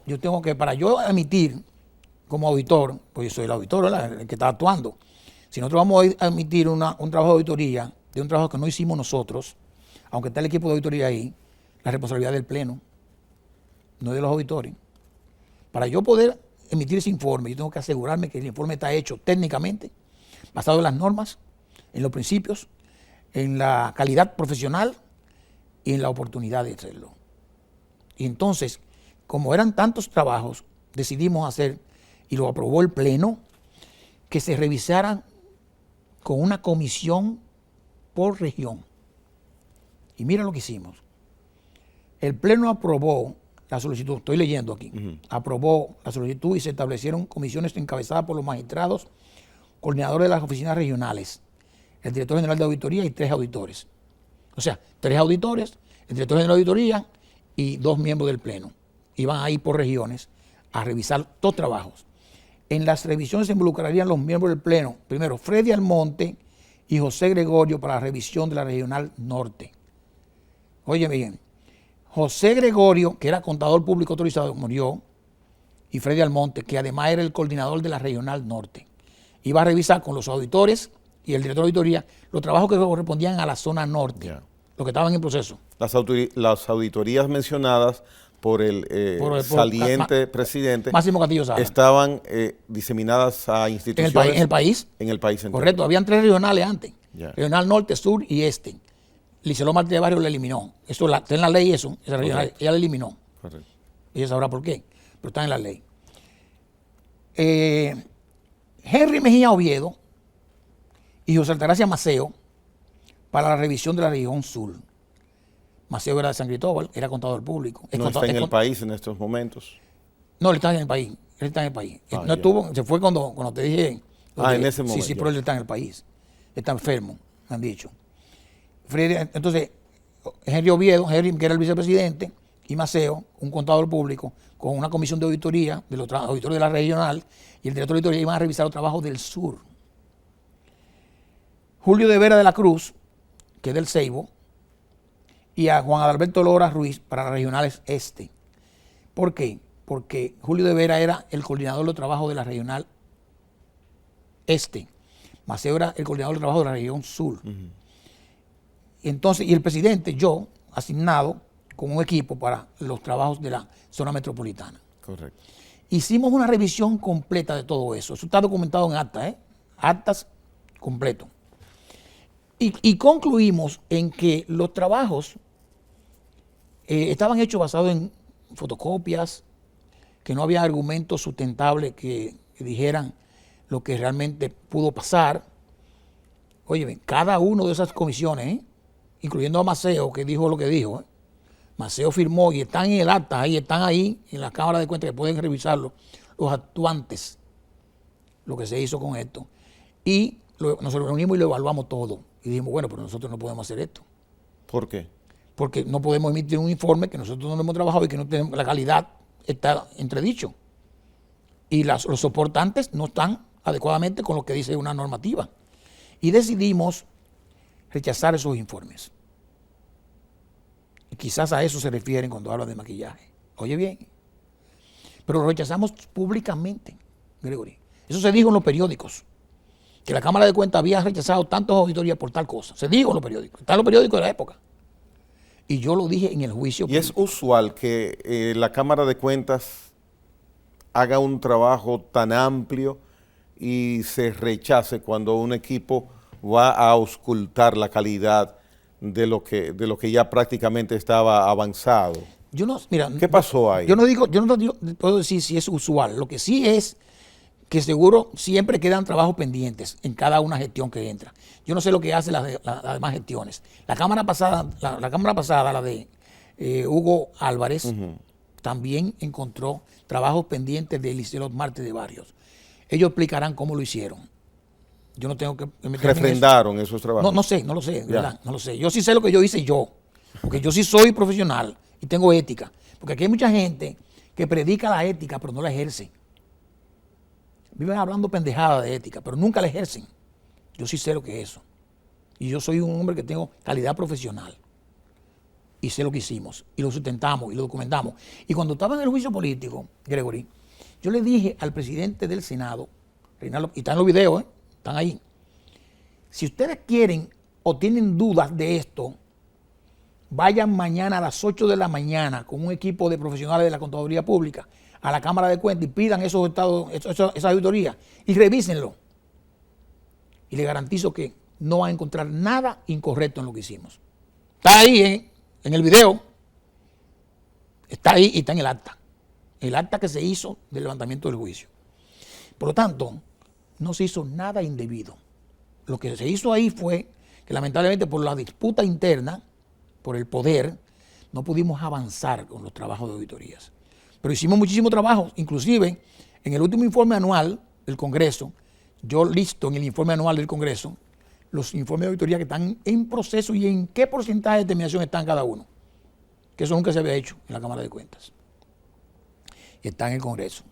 Speaker 2: Yo tengo que, para yo emitir como auditor, pues yo soy el auditor, ¿verdad?, el que está actuando. Si nosotros vamos a emitir un trabajo de auditoría, de un trabajo que no hicimos nosotros, aunque está el equipo de auditoría ahí, la responsabilidad del Pleno, no de los auditores. Para yo poder emitir ese informe, yo tengo que asegurarme que el informe está hecho técnicamente, basado en las normas, en los principios, en la calidad profesional y en la oportunidad de hacerlo. Y entonces, como eran tantos trabajos, decidimos hacer, y lo aprobó el Pleno, que se revisaran con una comisión por región. Y mira lo que hicimos. El Pleno aprobó la solicitud, estoy leyendo aquí, aprobó la solicitud y se establecieron comisiones encabezadas por los magistrados, coordinadores de las oficinas regionales, el director general de auditoría y 3 auditores. O sea, 3 auditores, el director general de auditoría y 2 miembros del Pleno. Iban a ir por regiones a revisar todos trabajos. En las revisiones se involucrarían los miembros del Pleno, primero Freddy Almonte y José Gregorio para la revisión de la Regional Norte. Oye bien, José Gregorio, que era contador público autorizado, murió, y Freddy Almonte, que además era el coordinador de la Regional Norte, iba a revisar con los auditores y el director de auditoría los trabajos que correspondían a la zona norte, los que estaban en proceso.
Speaker 1: Las auditorías mencionadas por el saliente presidente
Speaker 2: Máximo Castillo Salas
Speaker 1: estaban diseminadas a instituciones.
Speaker 2: ¿En el país?
Speaker 1: En el país entero.
Speaker 2: Correcto, habían 3 regionales antes, Regional Norte, Sur y Este. Liceló Marte de Barrios la eliminó. Eso está en la ley, esa regional, ella la eliminó.
Speaker 1: Correcto.
Speaker 2: Ella sabrá por qué, pero está en la ley. Henry Mejía Oviedo y José Altagracia Maceo para la revisión de la región sur. Maceo era de San Cristóbal, era contador público.
Speaker 1: No está en el país en estos momentos.
Speaker 2: No, él está en el país. Él está en el país. No estuvo, se fue cuando te dije.
Speaker 1: En ese momento.
Speaker 2: Sí, pero él está en el país. Está enfermo, me han dicho. Entonces, Henry Oviedo, que era el vicepresidente, y Maceo, un contador público, con una comisión de auditoría de los auditores de la regional, y el director de auditoría iban a revisar los trabajos del sur. Julio de Vera de la Cruz, que es del Ceibo, y a Juan Adalberto Lora Ruiz para las regionales este. ¿Por qué? Porque Julio de Vera era el coordinador de trabajo de la regional este. Maceo era el coordinador de trabajo de la región sur. Entonces, y el presidente, yo, asignado con un equipo para los trabajos de la zona metropolitana.
Speaker 1: Correcto.
Speaker 2: Hicimos una revisión completa de todo eso. Eso está documentado en actas, actas completo. Y concluimos en que los trabajos estaban hechos basados en fotocopias, que no había argumentos sustentables que dijeran lo que realmente pudo pasar. Oye, cada uno de esas comisiones, incluyendo a Maceo, que dijo lo que dijo, Maceo firmó y están en el acta, ahí están ahí en la Cámara de Cuentas que pueden revisarlo, los actuantes, lo que se hizo con esto. Y nos reunimos y lo evaluamos todo. Y dijimos, bueno, pero nosotros no podemos hacer esto.
Speaker 1: ¿Por qué?
Speaker 2: Porque no podemos emitir un informe que nosotros no hemos trabajado y que no tenemos, la calidad está entredicho. Y los soportantes no están adecuadamente con lo que dice una normativa. Y decidimos rechazar esos informes. Y quizás a eso se refieren cuando hablan de maquillaje. Oye bien. Pero lo rechazamos públicamente, Gregory. Eso se dijo en los periódicos. Que la Cámara de Cuentas había rechazado tantas auditorías por tal cosa. Se dijo en los periódicos. Está en los periódicos de la época. Y yo lo dije en el juicio.
Speaker 1: ¿Y es usual que la Cámara de Cuentas haga un trabajo tan amplio y se rechace cuando un equipo va a auscultar la calidad de lo que ya prácticamente estaba avanzado?
Speaker 2: Yo no, mira,
Speaker 1: ¿Qué pasó ahí?
Speaker 2: Yo no puedo decir si es usual. Lo que sí es que seguro siempre quedan trabajos pendientes en cada una gestión que entra. Yo no sé lo que hacen las demás gestiones. La Cámara pasada, la de Hugo Álvarez, también encontró trabajos pendientes de Eliseo Martes de Barrios. Ellos explicarán cómo lo hicieron. Yo no tengo que
Speaker 1: ¿Refrendaron esos trabajos?
Speaker 2: No lo sé, ¿verdad? No lo sé. Yo sí sé lo que yo hice yo, porque yo sí soy profesional y tengo ética. Porque aquí hay mucha gente que predica la ética, pero no la ejerce. Viven hablando pendejada de ética, pero nunca la ejercen. Yo sí sé lo que es eso. Y yo soy un hombre que tengo calidad profesional. Y sé lo que hicimos, y lo sustentamos, y lo documentamos. Y cuando estaba en el juicio político, Gregory, yo le dije al presidente del Senado, Reinaldo, y están los videos, están ahí. Si ustedes quieren o tienen dudas de esto, vayan mañana a las 8 de la mañana con un equipo de profesionales de la Contaduría Pública a la Cámara de Cuentas y pidan esos estados, esa auditoría y revísenlo. Y le garantizo que no van a encontrar nada incorrecto en lo que hicimos. Está ahí, en el video. Está ahí y está en el acta. El acta que se hizo del levantamiento del juicio. Por lo tanto, no se hizo nada indebido. Lo que se hizo ahí fue que lamentablemente por la disputa interna, por el poder, no pudimos avanzar con los trabajos de auditorías. Pero hicimos muchísimo trabajo, inclusive en el último informe anual del Congreso, yo listo en el informe anual del Congreso los informes de auditoría que están en proceso y en qué porcentaje de determinación están cada uno. Que eso nunca se había hecho en la Cámara de Cuentas. Y está en el Congreso.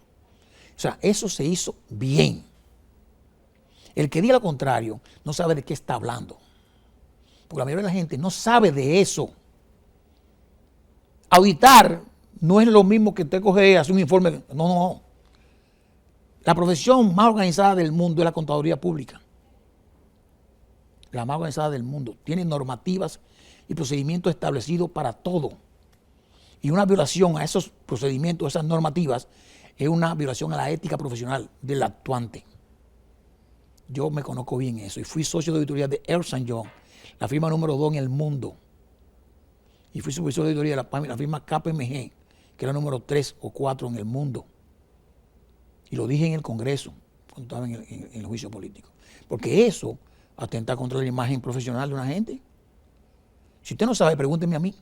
Speaker 2: O sea, eso se hizo bien. El que diga lo contrario no sabe de qué está hablando. Porque la mayoría de la gente no sabe de eso. Auditar no es lo mismo que usted coge y hace un informe. No. La profesión más organizada del mundo es la contaduría pública. La más organizada del mundo. Tiene normativas y procedimientos establecidos para todo. Y una violación a esos procedimientos, a esas normativas, es una violación a la ética profesional del actuante. Yo me conozco bien eso y fui socio de auditoría de Ernst & Young, la firma número 2 en el mundo. Y fui supervisor de auditoría de la firma KPMG, que era número 3 o 4 en el mundo. Y lo dije en el Congreso, cuando estaba en el juicio político. Porque eso atenta contra la imagen profesional de una gente. Si usted no sabe, pregúnteme a mí,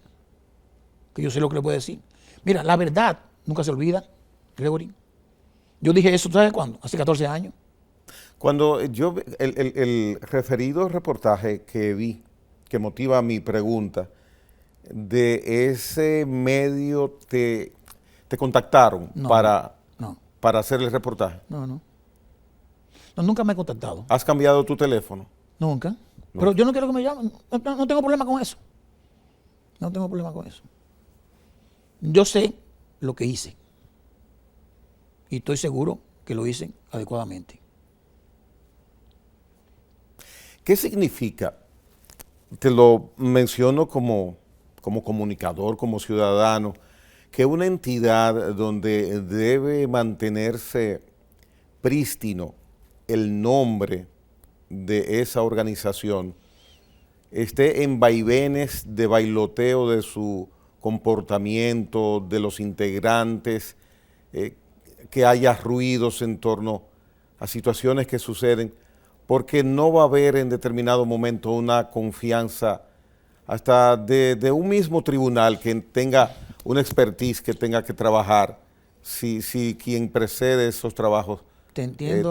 Speaker 2: que yo sé lo que le puedo decir. Mira, la verdad nunca se olvida, Gregory. Yo dije eso, ¿sabes cuándo? Hace 14 años.
Speaker 1: Cuando yo, el referido reportaje que vi, que motiva mi pregunta, de ese medio te contactaron para hacer el reportaje.
Speaker 2: No, nunca me he contactado.
Speaker 1: ¿Has cambiado tu teléfono?
Speaker 2: Nunca. No. Pero yo no quiero que me llamen. No tengo problema con eso. No tengo problema con eso. Yo sé lo que hice. Y estoy seguro que lo hice adecuadamente.
Speaker 1: ¿Qué significa? Te lo menciono como comunicador, como ciudadano. que una entidad donde debe mantenerse prístino el nombre de esa organización esté en vaivenes de bailoteo de su comportamiento, de los integrantes, que haya ruidos en torno a situaciones que suceden, porque no va a haber en determinado momento una confianza hasta de un mismo tribunal que tenga una expertise que tenga que trabajar, si quien precede esos trabajos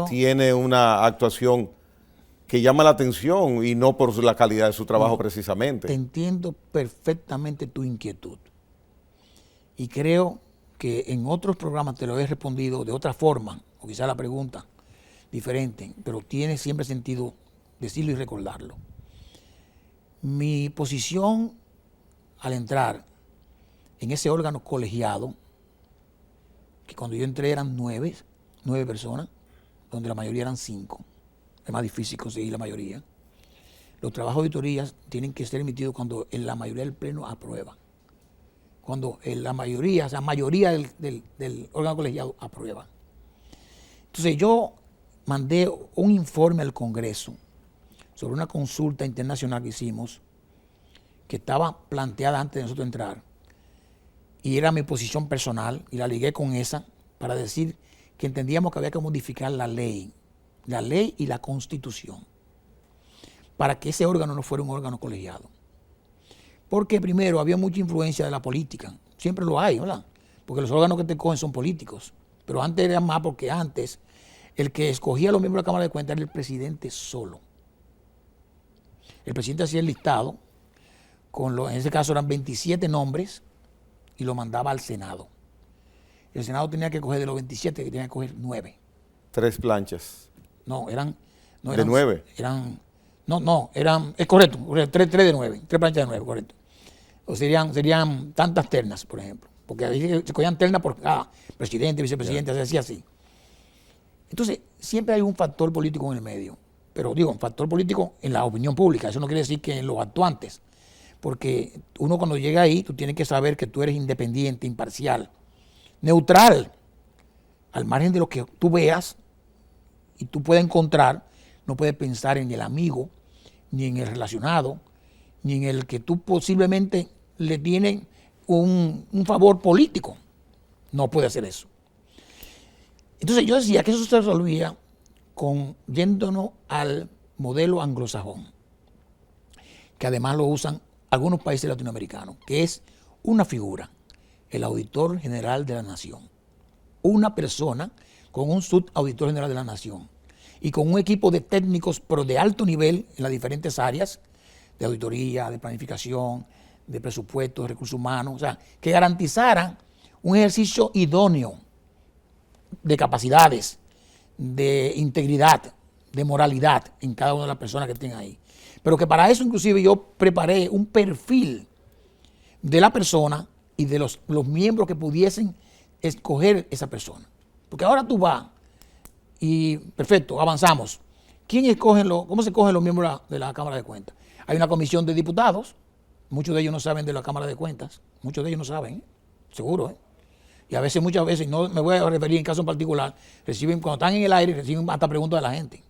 Speaker 1: tiene una actuación que llama la atención y no por la calidad de su trabajo precisamente.
Speaker 2: Te entiendo perfectamente tu inquietud. Y creo que en otros programas te lo he respondido de otra forma, o quizá la pregunta diferente, pero tiene siempre sentido decirlo y recordarlo. Mi posición al entrar en ese órgano colegiado, que cuando yo entré eran 9 personas, donde la mayoría eran 5, es más difícil conseguir la mayoría. Los trabajos de auditorías tienen que ser emitidos cuando en la mayoría del pleno aprueba. Cuando en la mayoría, o sea, mayoría del órgano colegiado aprueba. Entonces yo mandé un informe al Congreso sobre una consulta internacional que hicimos, que estaba planteada antes de nosotros entrar, y era mi posición personal, y la ligué con esa, para decir que entendíamos que había que modificar la ley y la Constitución, para que ese órgano no fuera un órgano colegiado. Porque primero había mucha influencia de la política, siempre lo hay, ¿verdad? Porque los órganos que te cogen son políticos, pero antes era más porque antes el que escogía a los miembros de la Cámara de Cuentas era el presidente solo. El presidente hacía el listado, en ese caso eran 27 nombres, y lo mandaba al Senado. El Senado tenía que coger de los 27, que tenía que coger 9.
Speaker 1: 3 planchas.
Speaker 2: No, eran
Speaker 1: ¿De 9?
Speaker 2: Es correcto, 3 de 9, 3 planchas de 9, correcto. O serían tantas ternas, por ejemplo, porque ahí se cogían ternas por cada presidente, vicepresidente, se hacía así. Entonces, siempre hay un factor político en el medio, pero digo, un factor político en la opinión pública, eso no quiere decir que en los actuantes, porque uno cuando llega ahí, tú tienes que saber que tú eres independiente, imparcial, neutral, al margen de lo que tú veas y tú puedes encontrar, no puedes pensar en el amigo, ni en el relacionado, ni en el que tú posiblemente le tienes un favor político. No puede hacer eso. Entonces yo decía que eso se resolvía yéndonos al modelo anglosajón, que además lo usan algunos países latinoamericanos, que es una figura, el auditor general de la nación. Una persona con un subauditor general de la nación y con un equipo de técnicos, pero de alto nivel en las diferentes áreas de auditoría, de planificación, de presupuesto, de recursos humanos, o sea, que garantizaran un ejercicio idóneo de capacidades, de integridad, de moralidad en cada una de las personas que estén ahí. Pero que para eso inclusive yo preparé un perfil de la persona y de los miembros que pudiesen escoger esa persona. Porque ahora tú vas y, perfecto, avanzamos. ¿Cómo se escogen los miembros de la Cámara de Cuentas? Hay una comisión de diputados, muchos de ellos no saben de la Cámara de Cuentas, muchos de ellos no saben, seguro, Y muchas veces, no me voy a referir en caso en particular, cuando están en el aire, reciben hasta preguntas de la gente.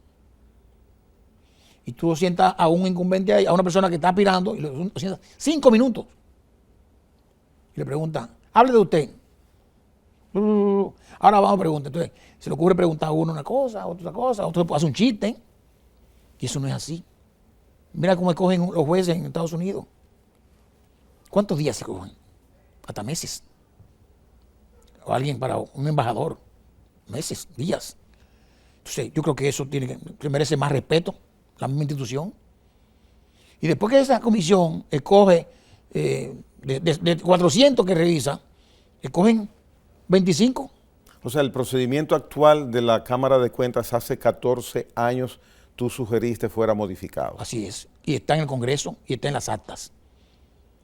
Speaker 2: Y tú sientas a un incumbente ahí, a una persona que está aspirando, y lo sientas 5 minutos. Y le preguntan, hable de usted. Ahora vamos a preguntar. Entonces, se le ocurre preguntar a uno una cosa, otra cosa, otro hace un chiste. Y eso no es así. Mira cómo escogen los jueces en Estados Unidos. ¿Cuántos días se cogen? Hasta meses. O alguien para un embajador. Meses, días. Entonces, yo creo que eso que merece más respeto, la misma institución. Y después que esa comisión escoge, de 400 que revisa, escogen 25.
Speaker 1: O sea, el procedimiento actual de la Cámara de Cuentas hace 14 años tú sugeriste fuera modificado.
Speaker 2: Así es. Y está en el Congreso y está en las actas.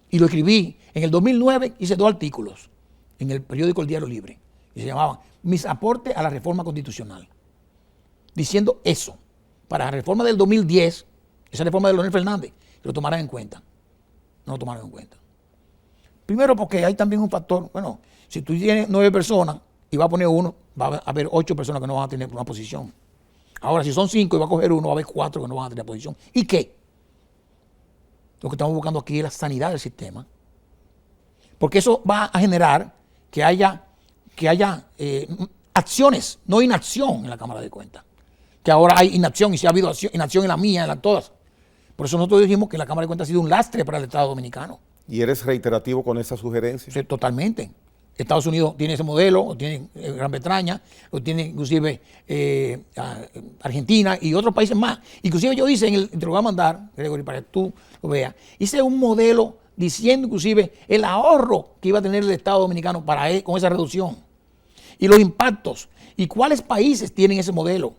Speaker 2: Y lo escribí. En el 2009 hice 2 artículos en el periódico El Diario Libre. Y se llamaban Mis aportes a la reforma constitucional. Diciendo eso. Para la reforma del 2010, esa reforma de Leonel Fernández, que lo tomaran en cuenta. No lo tomaron en cuenta. Primero porque hay también un factor, bueno, si tú tienes 9 personas y vas a poner uno, va a haber 8 personas que no van a tener una posición. Ahora, si son 5 y va a coger uno, va a haber 4 que no van a tener posición. ¿Y qué? Lo que estamos buscando aquí es la sanidad del sistema. Porque eso va a generar que haya acciones, no inacción en la Cámara de Cuentas. Que ahora hay inacción y si ha habido inacción en la mía, en la todas. Por eso nosotros dijimos que la Cámara de Cuentas ha sido un lastre para el Estado Dominicano.
Speaker 1: ¿Y eres reiterativo con esa sugerencia?
Speaker 2: Sí, totalmente. Estados Unidos tiene ese modelo, o tiene Gran Bretaña, o tiene inclusive Argentina y otros países más. Inclusive yo hice, te lo voy a mandar, Gregory, para que tú lo veas, hice un modelo diciendo inclusive el ahorro que iba a tener el Estado Dominicano con esa reducción. Y los impactos. Y cuáles países tienen ese modelo.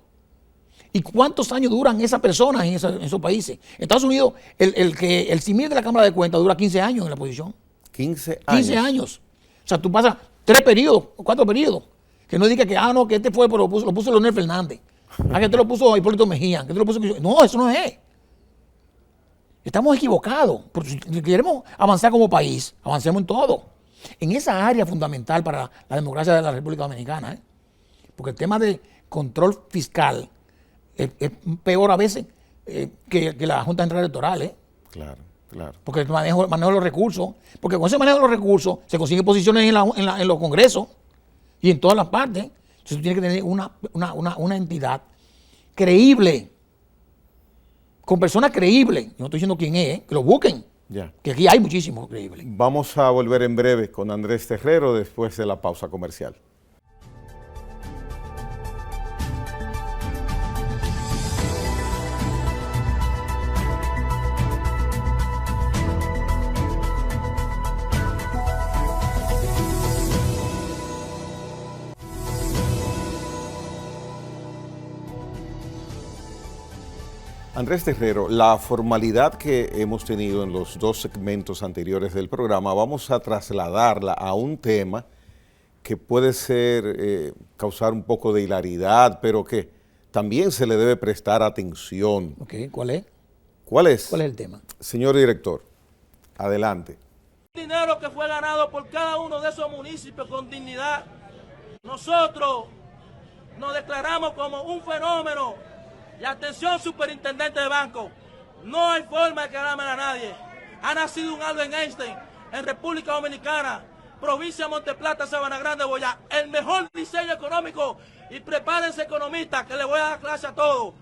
Speaker 2: ¿Y cuántos años duran esas personas en esos países? Estados Unidos, el simil de la Cámara de Cuentas dura 15 años en la posición.
Speaker 1: 15 años.
Speaker 2: 15 años. O sea, tú pasas 3 periodos, 4 periodos. Que no diga que, no, que este fue, pero lo puso Leonel Fernández. Que este lo puso Hipólito Mejía. Que este lo puso... No, eso no es. Estamos equivocados. Porque si queremos avanzar como país, avancemos en todo. En esa área fundamental para la democracia de la República Dominicana. Porque el tema de control fiscal es peor a veces que la Junta Central Electoral.
Speaker 1: Claro, claro.
Speaker 2: Porque el manejo de los recursos. Porque con ese manejo de los recursos se consiguen posiciones en los congresos y en todas las partes. Entonces tú tienes que tener una entidad creíble, con personas creíbles. Yo no estoy diciendo quién es, que lo busquen.
Speaker 1: Ya.
Speaker 2: Que aquí hay muchísimos creíbles.
Speaker 1: Vamos a volver en breve con Andrés Terrero después de la pausa comercial. Andrés Terrero, la formalidad que hemos tenido en los 2 segmentos anteriores del programa, vamos a trasladarla a un tema que puede causar un poco de hilaridad, pero que también se le debe prestar atención.
Speaker 2: Ok, ¿cuál es?
Speaker 1: ¿Cuál es?
Speaker 2: ¿Cuál es el tema?
Speaker 1: Señor director, adelante.
Speaker 3: Dinero que fue ganado por cada uno de esos municipios con dignidad. Nosotros nos declaramos como un fenómeno. Y atención, superintendente de banco, no hay forma de quedarme a nadie. Ha nacido un Albert Einstein en República Dominicana, provincia de Monteplata, Sabana Grande, Boyá. El mejor diseño económico. Y prepárense, economistas, que le voy a dar clase a todos.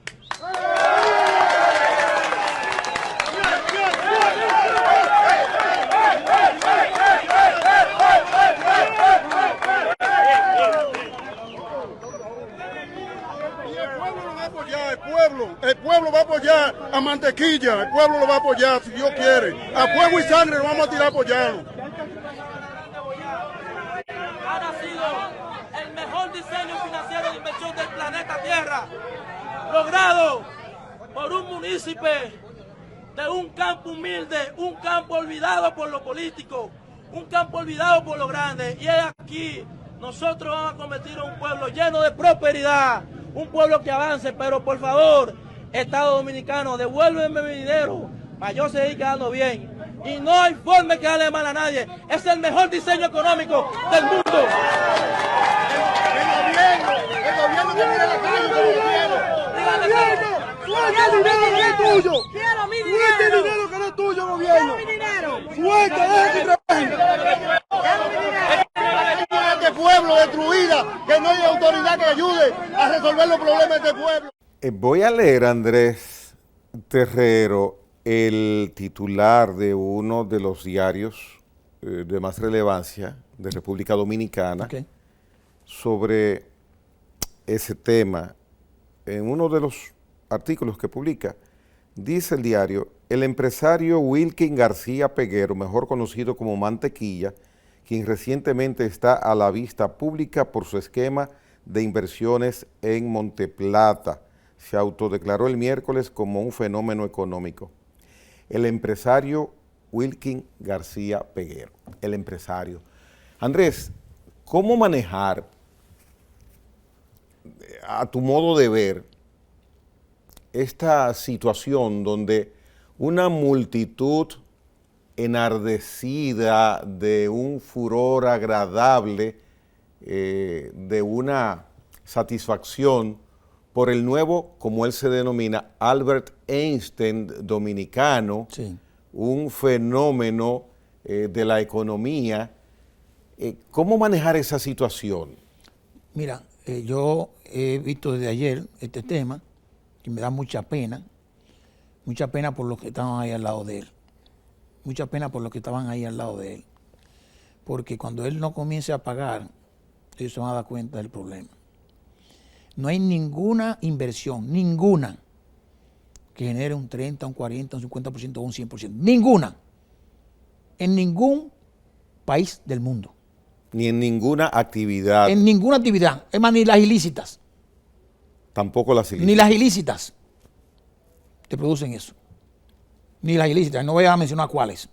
Speaker 4: El pueblo va a apoyar a Mantequilla, el pueblo lo va a apoyar si Dios quiere. A fuego y sangre lo vamos a tirar a apoyarlo.
Speaker 3: Ha nacido el mejor diseño financiero de inversión del planeta Tierra, logrado por un municipio de un campo humilde, un campo olvidado por los políticos, un campo olvidado por los grandes. Y es aquí, nosotros vamos a convertir a un pueblo lleno de prosperidad, un pueblo que avance, pero por favor, Estado Dominicano, devuélveme mi dinero para yo seguir quedando bien. Y no hay forma de quedarle mal a nadie. Es el mejor diseño económico del mundo.
Speaker 4: El gobierno que mira la calle como gobierno. ¡Suelta el dinero que es tuyo!
Speaker 5: ¡Quiero mi dinero!
Speaker 4: ¡Suelta el dinero que no es tuyo, gobierno!
Speaker 5: ¡Quiero mi dinero!
Speaker 4: ¡Suelta, deja que trabajen!
Speaker 5: ¡Quiero mi dinero!
Speaker 4: Este pueblo destruida, que no hay autoridad que ayude a resolver los problemas de este pueblo.
Speaker 1: Voy a leer, Andrés Terrero, el titular de uno de los diarios de más relevancia de República Dominicana sobre ese tema. En uno de los artículos que publica, dice el diario: el empresario Wilkin García Peguero, mejor conocido como Mantequilla, quien recientemente está a la vista pública por su esquema de inversiones en Monteplata, se autodeclaró el miércoles como un fenómeno económico. El empresario Wilkin García Peguero, el empresario. Andrés, ¿cómo manejar, a tu modo de ver, esta situación donde una multitud enardecida de un furor agradable, de una satisfacción por el nuevo, como él se denomina, Albert Einstein dominicano,
Speaker 2: Sí.
Speaker 1: un fenómeno de la economía. ¿Cómo manejar esa situación?
Speaker 2: Mira, yo he visto desde ayer este tema y me da mucha pena por los que estaban ahí al lado de él, mucha pena por los que estaban ahí al lado de él, porque cuando él no comience a pagar, ellos se van a dar cuenta del problema. No hay ninguna inversión, ninguna, que genere un 30, un 40, un 50% o un 100%. Ninguna. En ningún país del mundo.
Speaker 1: Ni en ninguna actividad.
Speaker 2: En ninguna actividad. Es más, ni las ilícitas.
Speaker 1: Tampoco las ilícitas.
Speaker 2: Ni las ilícitas te producen eso. Ni las ilícitas. No voy a mencionar cuáles.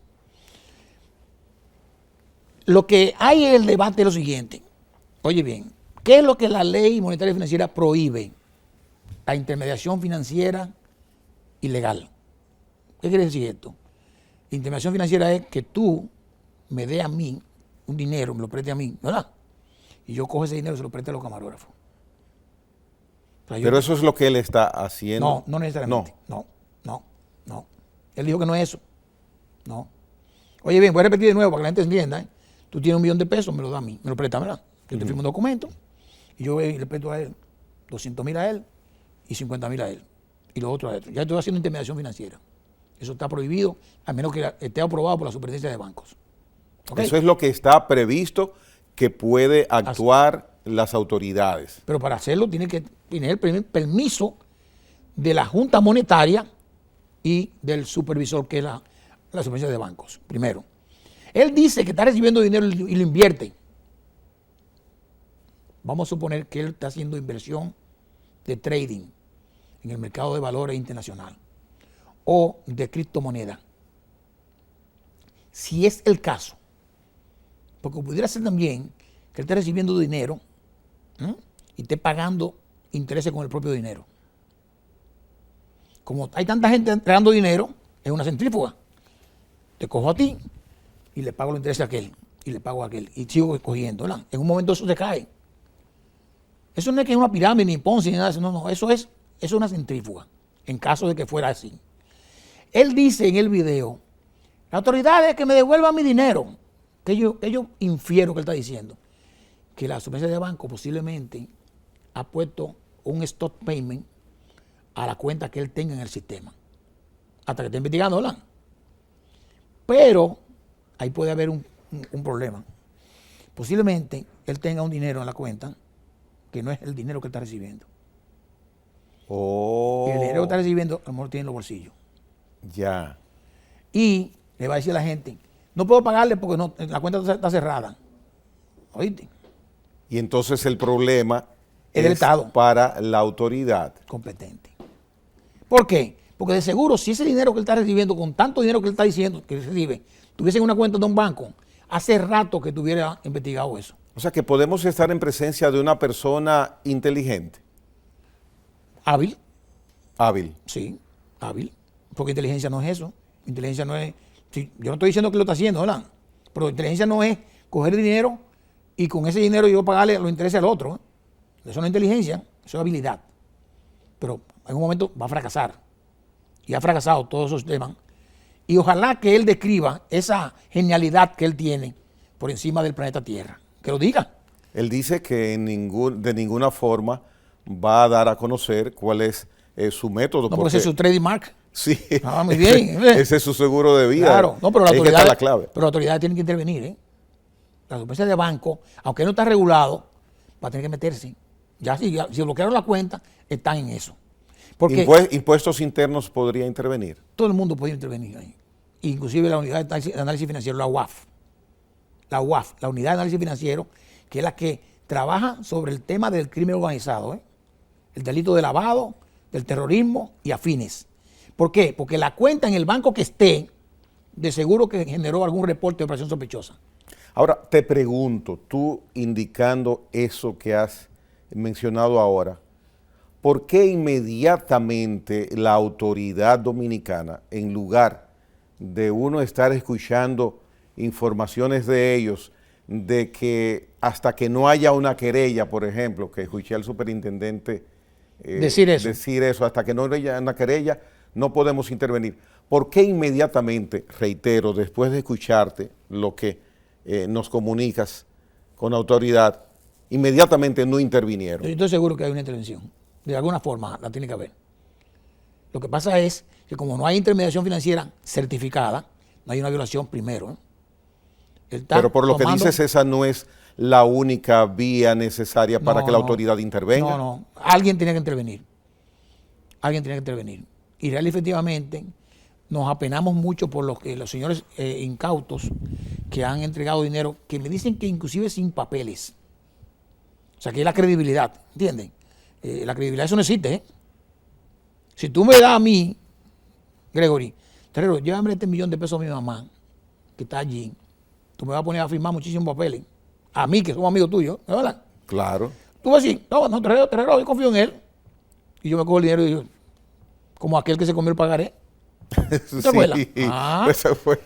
Speaker 2: Lo que hay en el debate es lo siguiente. Oye bien, ¿qué es lo que la ley monetaria y financiera prohíbe? La intermediación financiera ilegal. ¿Qué quiere decir esto? La intermediación financiera es que tú me dé a mí un dinero, me lo preste a mí, ¿verdad? Y yo cojo ese dinero y se lo preste a los camarógrafos. O sea,
Speaker 1: Pero eso es lo que él está haciendo.
Speaker 2: No necesariamente. No. Él dijo que no es eso. No. Oye bien, voy a repetir de nuevo para que la gente entienda. Tú tienes $1 millón, me lo da a mí, me lo presta, ¿verdad? Yo te firmo un documento y yo le presto a él 200,000 a él y 50,000 a él. Y lo otro a él. Ya estoy haciendo intermediación financiera. Eso está prohibido, a menos que esté aprobado por la Superintendencia de Bancos. ¿Okay?
Speaker 1: Eso es lo que está previsto que puede actuar las autoridades.
Speaker 2: Pero para hacerlo tiene que tener el permiso de la Junta Monetaria y del supervisor, que es la Superintendencia de Bancos, primero. Él dice que está recibiendo dinero y lo invierte. Vamos a suponer que él está haciendo inversión de trading en el mercado de valores internacional o de criptomonedas. Si es el caso, porque pudiera ser también que él esté recibiendo dinero y esté pagando intereses con el propio dinero. Como hay tanta gente entregando dinero, es una centrífuga. Te cojo a ti y le pago los intereses a aquel, y le pago a aquel, y sigo escogiendo, ¿verdad? En un momento eso se cae. Eso no es que es una pirámide, ni Ponzi, ni nada de eso. No, eso es una centrífuga, en caso de que fuera así. Él dice en el video, la autoridad es que me devuelva mi dinero. Que yo infiero que él está diciendo que la Superintendencia de Banco posiblemente ha puesto un stop payment a la cuenta que él tenga en el sistema, hasta que esté investigando, ¿verdad? Pero ahí puede haber un problema. Posiblemente él tenga un dinero en la cuenta que no es el dinero que está recibiendo.
Speaker 1: Oh.
Speaker 2: Y el dinero que está recibiendo a lo mejor tiene en los bolsillos.
Speaker 1: Ya.
Speaker 2: Y le va a decir a la gente, no puedo pagarle porque la cuenta está cerrada. ¿Oíste?
Speaker 1: Y entonces el problema
Speaker 2: Es del Estado.
Speaker 1: Para la autoridad
Speaker 2: Competente. ¿Por qué? Porque de seguro, si ese dinero que él está recibiendo, con tanto dinero que él está diciendo que recibe, tuviese en una cuenta de un banco, hace rato que tuviera investigado eso.
Speaker 1: O sea que podemos estar en presencia de una persona inteligente.
Speaker 2: ¿Hábil?
Speaker 1: Hábil.
Speaker 2: Sí, hábil. Porque inteligencia no es eso. Inteligencia no es... Sí, yo no estoy diciendo que lo está haciendo, ¿verdad? Pero inteligencia no es coger dinero y con ese dinero yo pagarle los intereses al otro. Eso no es inteligencia, eso es habilidad. Pero en un momento va a fracasar. Y ha fracasado todos esos temas. Y ojalá que él describa esa genialidad que él tiene por encima del planeta Tierra. Que lo diga.
Speaker 1: Él dice que de ninguna forma va a dar a conocer cuál es su método.
Speaker 2: No, porque ese es su trademark.
Speaker 1: Sí.
Speaker 2: Ah, muy bien.
Speaker 1: Ese es su seguro de vida.
Speaker 2: Claro, no, pero
Speaker 1: Ahí que está la clave.
Speaker 2: Pero las autoridades tienen que intervenir, ¿eh? La Superintendencia de Banco, aunque no está regulado, va a tener que meterse. Ya si bloquearon la cuenta, están en eso. Porque
Speaker 1: Impuestos internos podría intervenir.
Speaker 2: todo el mundo puede intervenir ahí. Inclusive la unidad de análisis financiero, la UAF. La UAF, la unidad de análisis financiero, que es la que trabaja sobre el tema del crimen organizado, ¿eh? El delito de lavado, del terrorismo y afines. ¿Por qué? Porque la cuenta en el banco que esté, de seguro que generó algún reporte de operación sospechosa.
Speaker 1: Ahora, te pregunto, tú indicando eso que has mencionado ahora, ¿por qué inmediatamente la autoridad dominicana, en lugar de uno estar escuchando informaciones de ellos, de que hasta que no haya una querella, por ejemplo, que escuché al superintendente decir eso, hasta que no haya una querella, no podemos intervenir. ¿Por qué inmediatamente, reitero, después de escucharte lo que nos comunicas con autoridad, inmediatamente no intervinieron?
Speaker 2: Yo estoy seguro que hay una intervención. De alguna forma la tiene que haber. Lo que pasa es que como no hay intermediación financiera certificada, no hay una violación primero.
Speaker 1: Pero por lo que dices, esa no es la única vía necesaria para que la autoridad intervenga.
Speaker 2: No. Alguien tiene que intervenir. Alguien tiene que intervenir. Y real efectivamente nos apenamos mucho por los señores incautos que han entregado dinero, que me dicen que inclusive sin papeles. O sea, que es la credibilidad, ¿entienden? La credibilidad, eso no existe, ¿eh? Si tú me das a mí, Gregory, Terrero, llévame este $1,000,000 a mi mamá, que está allí, tú me vas a poner a firmar muchísimos papeles. A mí, que somos amigos tuyos, ¿verdad?
Speaker 1: Claro.
Speaker 2: Tú vas a decir, no, Terrero, yo confío en él. Y yo me cojo el dinero y digo, como aquel que se comió el pagaré. ¿Te acuerdas?
Speaker 1: Eso fue.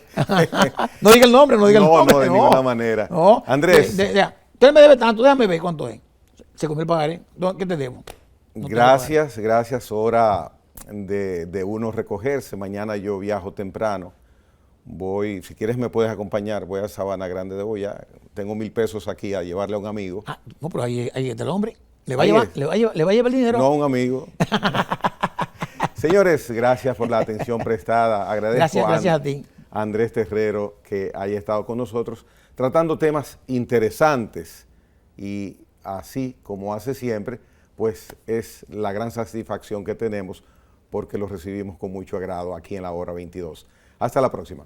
Speaker 2: No diga el nombre, no diga el nombre.
Speaker 1: No, de ninguna manera.
Speaker 2: No.
Speaker 1: Andrés.
Speaker 2: Usted me debe tanto, déjame ver cuánto es. Se comió el pagaré. ¿Qué te debo? No
Speaker 1: gracias. Hora de uno recogerse. Mañana yo viajo temprano. Voy, si quieres me puedes acompañar, voy a Sabana Grande de Boya. Tengo $1,000 aquí a llevarle a un amigo.
Speaker 2: No, pero ahí está el hombre. ¿Le va a llevar el dinero?
Speaker 1: No, un amigo. Señores, gracias por la atención prestada. Agradezco
Speaker 2: gracias a ti,
Speaker 1: a Andrés Terrero, que haya estado con nosotros tratando temas interesantes, y así como hace siempre, pues es la gran satisfacción que tenemos porque los recibimos con mucho agrado aquí en la Hora 22. Hasta la próxima.